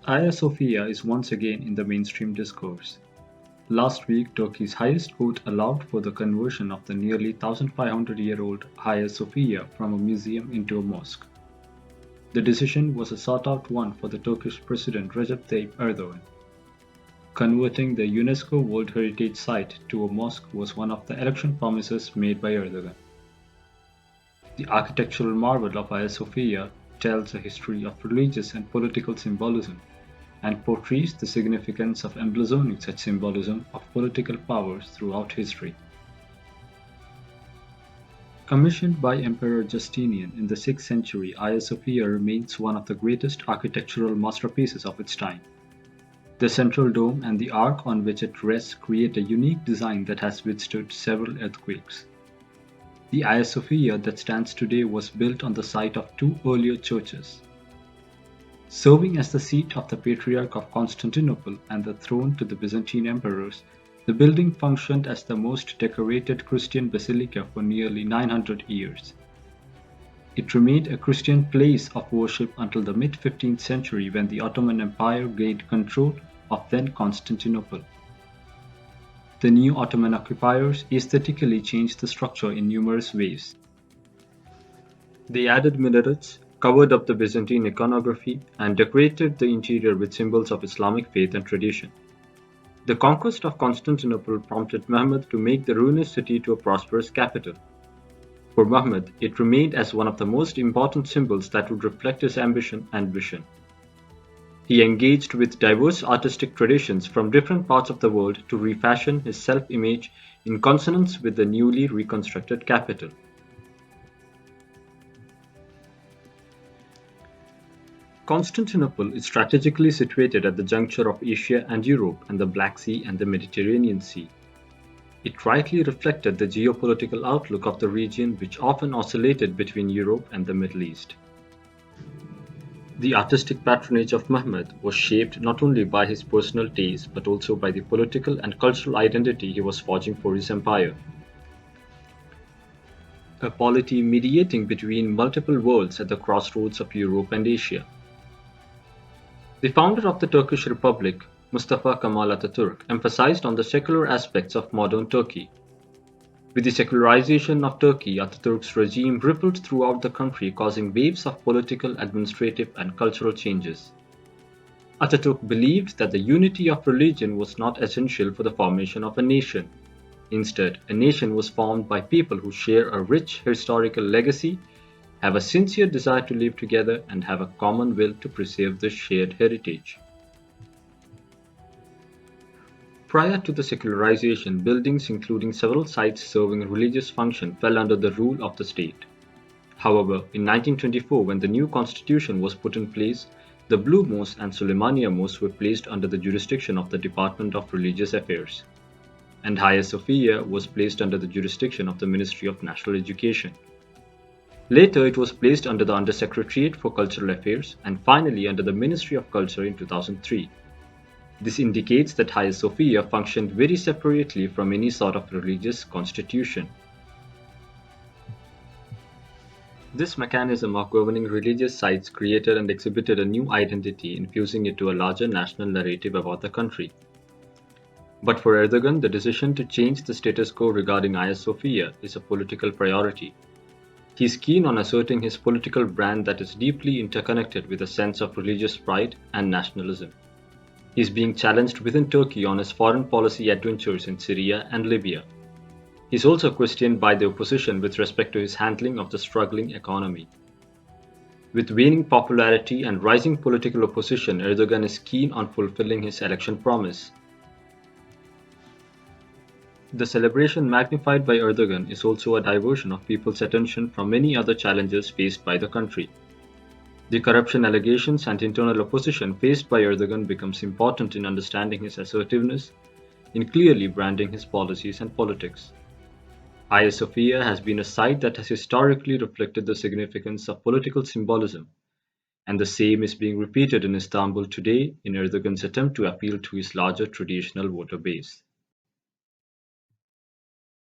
Hagia Sophia is once again in the mainstream discourse. Last week, Turkey's highest court allowed for the conversion of the nearly 1,500-year-old Hagia Sophia from a museum into a mosque. The decision was a sought-out one for the Turkish President Recep Tayyip Erdogan. Converting the UNESCO World Heritage Site to a mosque was one of the election promises made by Erdogan. The architectural marvel of Hagia Sophia tells a history of religious and political symbolism and portrays the significance of emblazonning such symbolism of political powers throughout history. Commissioned by Emperor Justinian in the 6th century, Hagia Sophia remains one of the greatest architectural masterpieces of its time. The central dome and the arch on which it rests create a unique design that has withstood several earthquakes. The Hagia Sophia that stands today was built on the site of two earlier churches. Serving as the seat of the Patriarch of Constantinople and the throne to the Byzantine emperors, the building functioned as the most decorated Christian basilica for nearly 900 years. It remained a Christian place of worship until the mid-15th century when the Ottoman Empire gained control of then Constantinople. The new Ottoman occupiers aesthetically changed the structure in numerous ways. They added minarets, covered up the Byzantine iconography, and decorated the interior with symbols of Islamic faith and tradition. The conquest of Constantinople prompted Mehmed to make the ruinous city to a prosperous capital. For Mehmed, it remained as one of the most important symbols that would reflect his ambition and vision. He engaged with diverse artistic traditions from different parts of the world to refashion his self-image in consonance with the newly reconstructed capital. Constantinople is strategically situated at the juncture of Asia and Europe and the Black Sea and the Mediterranean Sea. It rightly reflected the geopolitical outlook of the region, which often oscillated between Europe and the Middle East. The artistic patronage of Mehmed was shaped not only by his personal taste but also by the political and cultural identity he was forging for his empire. A polity mediating between multiple worlds at the crossroads of Europe and Asia. The founder of the Turkish Republic, Mustafa Kemal Atatürk, emphasized on the secular aspects of modern Turkey. With the secularization of Turkey, Atatürk's regime rippled throughout the country, causing waves of political, administrative, and cultural changes. Atatürk believed that the unity of religion was not essential for the formation of a nation. Instead, a nation was formed by people who share a rich historical legacy, have a sincere desire to live together, and have a common will to preserve this shared heritage. Prior to the secularization, buildings including several sites serving a religious function fell under the rule of the state. However, in 1924, when the new constitution was put in place, the Blue Mosque and Suleymaniye Mosque were placed under the jurisdiction of the Department of Religious Affairs, and Hagia Sophia was placed under the jurisdiction of the Ministry of National Education. Later, it was placed under the Undersecretariat for Cultural Affairs and finally under the Ministry of Culture in 2003. This indicates that Hagia Sophia functioned very separately from any sort of religious constitution. This mechanism of governing religious sites created and exhibited a new identity, infusing it to a larger national narrative about the country. But for Erdogan, the decision to change the status quo regarding Hagia Sophia is a political priority. He is keen on asserting his political brand that is deeply interconnected with a sense of religious pride and nationalism. He is being challenged within Turkey on his foreign policy adventures in Syria and Libya. He is also questioned by the opposition with respect to his handling of the struggling economy. With waning popularity and rising political opposition, Erdogan is keen on fulfilling his election promise. The celebration magnified by Erdogan is also a diversion of people's attention from many other challenges faced by the country. The corruption allegations and internal opposition faced by Erdogan becomes important in understanding his assertiveness, in clearly branding his policies and politics. Hagia Sophia has been a site that has historically reflected the significance of political symbolism, and the same is being repeated in Istanbul today in Erdogan's attempt to appeal to his larger traditional voter base.